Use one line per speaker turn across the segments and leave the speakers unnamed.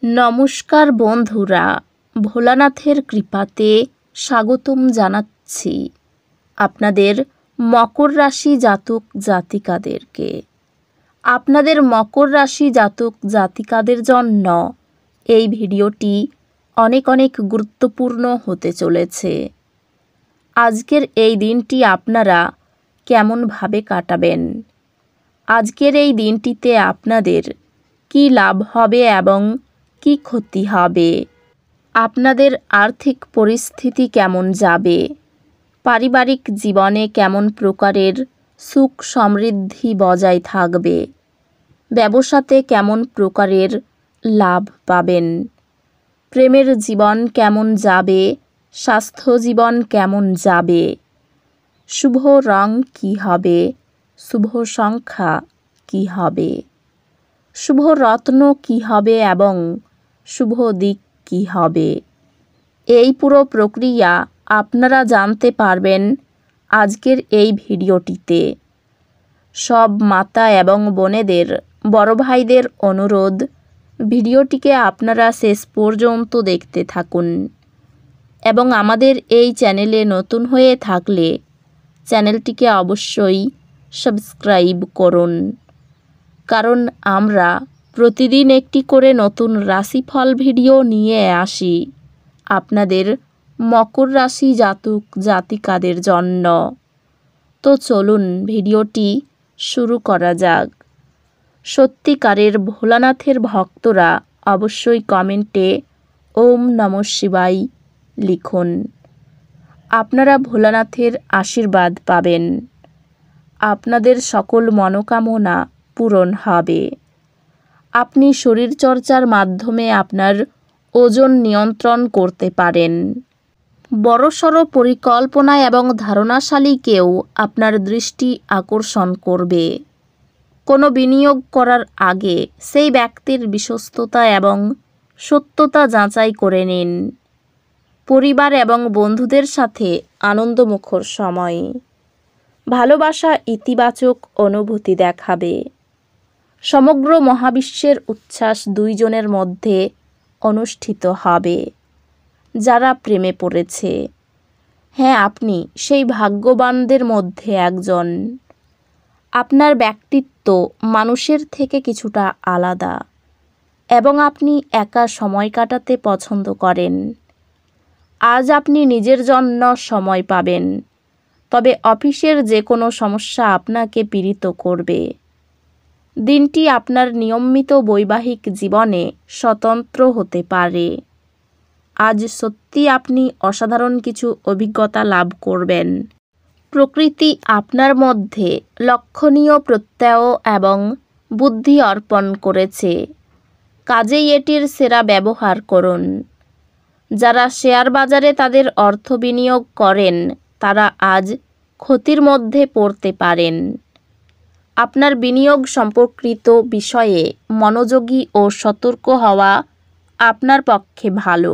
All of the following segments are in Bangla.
নমস্কার বন্ধুরা, ভোলানাথের কৃপাতে স্বাগতম জানাচ্ছি আপনাদের মকর রাশি জাতক জাতিকাদেরকে। আপনাদের মকর রাশি জাতক জাতিকাদের জন্য এই ভিডিওটি অনেক অনেক গুরুত্বপূর্ণ হতে চলেছে। আজকের এই দিনটি আপনারা কেমনভাবে কাটাবেন, আজকের এই দিনটিতে আপনাদের কী লাভ হবে এবং কী ক্ষতি হবে, আপনাদের আর্থিক পরিস্থিতি কেমন যাবে, পারিবারিক জীবনে কেমন প্রকারের সুখ সমৃদ্ধি বজায় থাকবে, ব্যবসাতে কেমন প্রকারের লাভ পাবেন, প্রেমের জীবন কেমন যাবে, স্বাস্থ্য জীবন কেমন যাবে, শুভ রং কী হবে, শুভ সংখ্যা কী হবে, শুভ রত্ন কী হবে এবং শুভ দিক কী হবে, এই পুরো প্রক্রিয়া আপনারা জানতে পারবেন আজকের এই ভিডিওটিতে। সব মাতা এবং বোনেদের, বড় ভাইদের অনুরোধ, ভিডিওটিকে আপনারা শেষ পর্যন্ত দেখতে থাকুন এবং আমাদের এই চ্যানেলে নতুন হয়ে থাকলে চ্যানেলটিকে অবশ্যই সাবস্ক্রাইব করুন, কারণ আমরা প্রতিদিন একটি করে নতুন রাশিফল ভিডিও নিয়ে আসি আপনাদের মকর রাশি জাতক জাতিকাদের জন্য। তো চলুন ভিডিওটি শুরু করা যাক। সত্যিকারের ভোলানাথের ভক্তরা অবশ্যই কমেন্টে ওম নমঃ শিবায় লিখুন। আপনারা ভোলানাথের আশীর্বাদ পাবেন, আপনাদের সকল মনোকামনা পূরণ হবে। আপনি শরীরচর্চার মাধ্যমে আপনার ওজন নিয়ন্ত্রণ করতে পারেন। বড়সড় পরিকল্পনা এবং ধারণাশালী কেউ আপনার দৃষ্টি আকর্ষণ করবে। কোনো বিনিয়োগ করার আগে সেই ব্যক্তির বিশ্বস্ততা এবং সত্যতা যাচাই করে নিন। পরিবার এবং বন্ধুদের সাথে আনন্দমুখর সময়, ভালোবাসা ইতিবাচক অনুভূতি দেখাবে। সমগ্র মহাবিশ্বের উচ্ছ্বাস দুইজনের মধ্যে অনুষ্ঠিত হবে। যারা প্রেমে পড়েছে, হ্যাঁ, আপনি সেই ভাগ্যবানদের মধ্যে একজন। আপনার ব্যক্তিত্ব মানুষের থেকে কিছুটা আলাদা এবং আপনি একা সময় কাটাতে পছন্দ করেন। আজ আপনি নিজের জন্য সময় পাবেন, তবে অফিসের যে কোনো সমস্যা আপনাকে পীড়িত করবে। দিনটি আপনার নিয়মিত বৈবাহিক জীবনে স্বতন্ত্র হতে পারে। আজ সত্যি আপনি অসাধারণ কিছু অভিজ্ঞতা লাভ করবেন। প্রকৃতি আপনার মধ্যে লক্ষণীয় প্রত্যয় এবং বুদ্ধি অর্পণ করেছে, কাজেই এটির সেরা ব্যবহার করুন। যারা শেয়ার বাজারে তাদের অর্থ বিনিয়োগ করেন তারা আজ ক্ষতির মধ্যে পড়তে পারেন। আপনার বিনিয়োগ সম্পর্কিত বিষয়ে মনোযোগী ও সতর্ক হওয়া আপনার পক্ষে ভালো।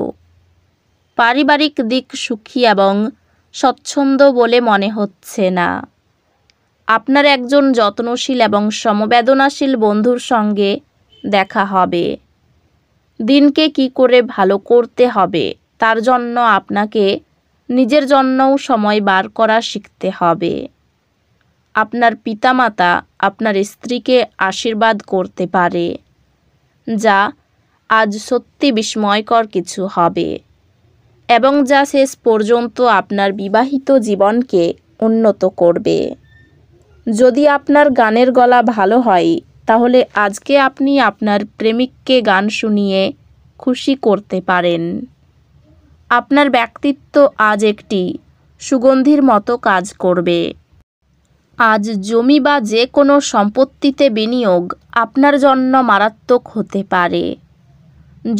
পারিবারিক দিক সুখী এবং স্বচ্ছন্দ বলে মনে হচ্ছে না। আপনার একজন যত্নশীল এবং সমবেদনাশীল বন্ধুর সঙ্গে দেখা হবে। দিনকে কি করে ভালো করতে হবে তার জন্য আপনাকে নিজের জন্যও সময় বার করা শিখতে হবে। আপনার পিতামাতা আপনার স্ত্রীকে আশীর্বাদ করতে পারে, যা আজ সত্যি বিস্ময়কর কিছু হবে এবং যা শেষ পর্যন্ত আপনার বিবাহিত জীবনকে উন্নত করবে। যদি আপনার গানের গলা ভালো হয় তাহলে আজকে আপনি আপনার প্রেমিককে গান শুনিয়ে খুশি করতে পারেন। আপনার ব্যক্তিত্ব আজ একটি সুগন্ধির মতো কাজ করবে। আজ জমি বা যে কোনো সম্পত্তিতে বিনিয়োগ আপনার জন্য মারাত্মক হতে পারে।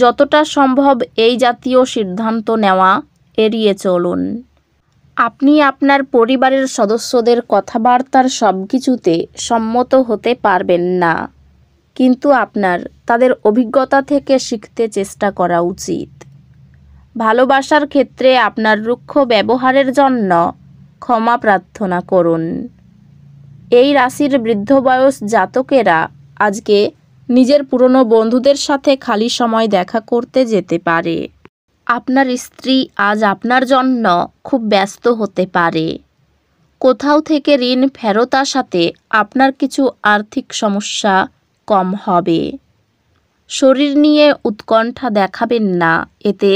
যতটা সম্ভব এই জাতীয় সিদ্ধান্ত নেওয়া এড়িয়ে চলুন। আপনি আপনার পরিবারের সদস্যদের কথাবার্তার সব কিছুতে সম্মত হতে পারবেন না, কিন্তু আপনার তাদের অভিজ্ঞতা থেকে শিখতে চেষ্টা করা উচিত। ভালোবাসার ক্ষেত্রে আপনার রুক্ষ ব্যবহারের জন্য ক্ষমা প্রার্থনা করুন। এই রাশির বৃদ্ধ বয়স জাতকেরা আজকে নিজের পুরনো বন্ধুদের সাথে খালি সময় দেখা করতে যেতে পারে। আপনার স্ত্রী আজ আপনার জন্য খুব ব্যস্ত হতে পারে। কোথাও থেকে ঋণ ফেরত আসাতে আপনার কিছু আর্থিক সমস্যা কম হবে। শরীর নিয়ে উৎকণ্ঠা দেখাবেন না, এতে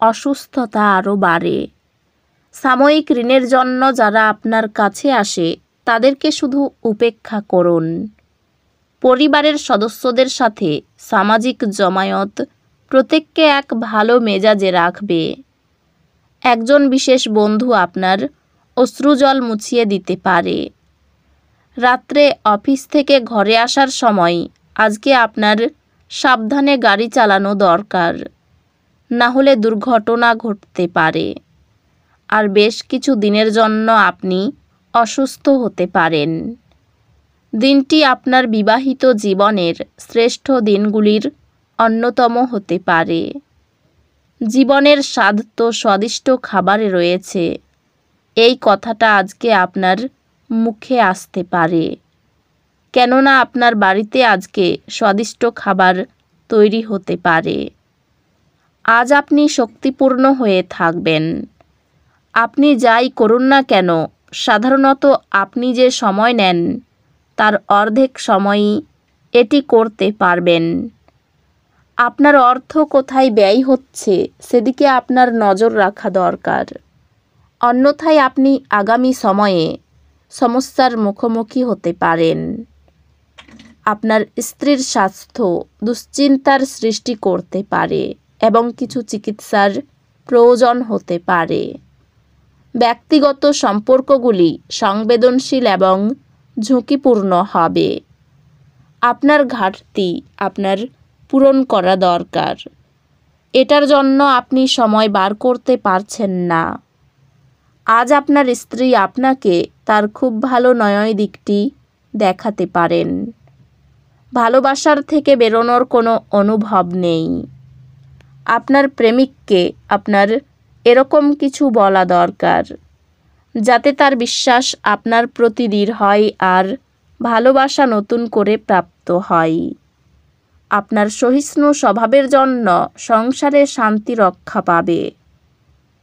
অসুস্থতা আরও বাড়ে। সাময়িক ঋণের জন্য যারা আপনার কাছে আসে তাদেরকে শুধু উপেক্ষা করুন। পরিবারের সদস্যদের সাথে সামাজিক জমায়েত প্রত্যেককে এক ভালো মেজাজে রাখবে। একজন বিশেষ বন্ধু আপনার অশ্রুজল মুছিয়ে দিতে পারে। রাত্রে অফিস থেকে ঘরে আসার সময় আজকে আপনার সাবধানে গাড়ি চালানো দরকার, না হলে দুর্ঘটনা ঘটতে পারে। আর বেশ কিছু দিনের জন্য আপনি অসুস্থ হতে পারেন। দিনটি আপনার বিবাহিত জীবনের শ্রেষ্ঠ দিনগুলির অন্যতম হতে পারে। জীবনের স্বাদ তো স্বাদিষ্ট খাবারে রয়েছে, এই কথাটা আজকে আপনার মুখে আসতে পারে, কেননা আপনার বাড়িতে আজকে স্বাদিষ্ট খাবার তৈরি হতে পারে। আজ আপনি শক্তিপূর্ণ হয়ে থাকবেন। আপনি যাই করুন না কেন, সাধারণত আপনি যে সময় নেন তার অর্ধেক সময়ই এটি করতে পারবেন। আপনার অর্থ কোথায় ব্যয় হচ্ছে সেদিকে আপনার নজর রাখা দরকার, অন্যথায় আপনি আগামী সময়ে সমস্যার মুখোমুখি হতে পারেন। আপনার স্ত্রীর স্বাস্থ্য দুশ্চিন্তার সৃষ্টি করতে পারে এবং কিছু চিকিৎসার প্রয়োজন হতে পারে। ব্যক্তিগত সম্পর্কগুলি সংবেদনশীল এবং ঝুঁকিপূর্ণ হবে। আপনার ঘাটতি আপনার পূরণ করা দরকার, এটার জন্য আপনি সময় বার করতে পারছেন না। আজ আপনার স্ত্রী আপনাকে তার খুব ভালো নয় দিকটি দেখাতে পারেন। ভালোবাসার থেকে বেরোনোর কোনো অনুভব নেই। আপনার প্রেমিককে আপনার এরকম কিছু বলা দরকার যাতে তার বিশ্বাস আপনার প্রতি দৃঢ় হয় আর ভালোবাসা নতুন করে প্রাপ্ত হয়। আপনার সহিষ্ণু স্বভাবের জন্য সংসারে শান্তি রক্ষা পাবে।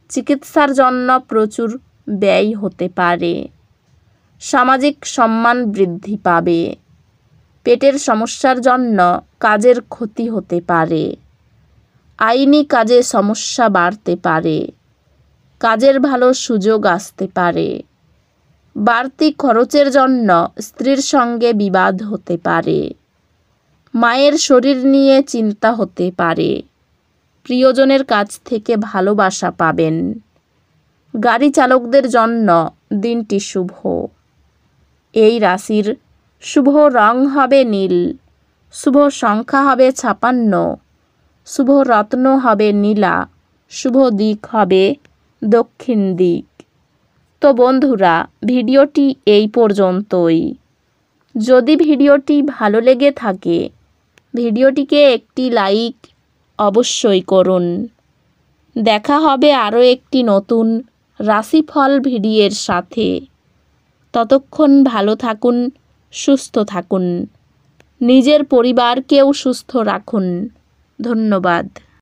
চিকিৎসার জন্য প্রচুর ব্যয় হতে পারে। সামাজিক সম্মান বৃদ্ধি পাবে। পেটের সমস্যার জন্য কাজের ক্ষতি হতে পারে। আইনি কাজে সমস্যা বাড়তে পারে। কাজের ভালো সুযোগ আসতে পারে। বাড়তি খরচের জন্য স্ত্রীর সঙ্গে বিবাদ হতে পারে। মায়ের শরীর নিয়ে চিন্তা হতে পারে। প্রিয়জনের কাছ থেকে ভালোবাসা পাবেন। গাড়ি চালকদের জন্য দিনটি শুভ। এই রাশির শুভ রং হবে নীল, শুভ সংখ্যা হবে 56, শুভ রত্ন হবে নীলা, শুভ দিক হবে দক্ষিণ দিক। তো বন্ধুরা, ভিডিওটি এই পর্যন্তই। যদি ভিডিওটি ভালো লেগে থাকে ভিডিওটিকে একটি লাইক অবশ্যই করুন। দেখা হবে আরও একটি নতুন রাশিফল ভিডিওর সাথে। ততক্ষণ ভালো থাকুন, সুস্থ থাকুন, নিজের পরিবারকেও সুস্থ রাখুন। ধন্যবাদ।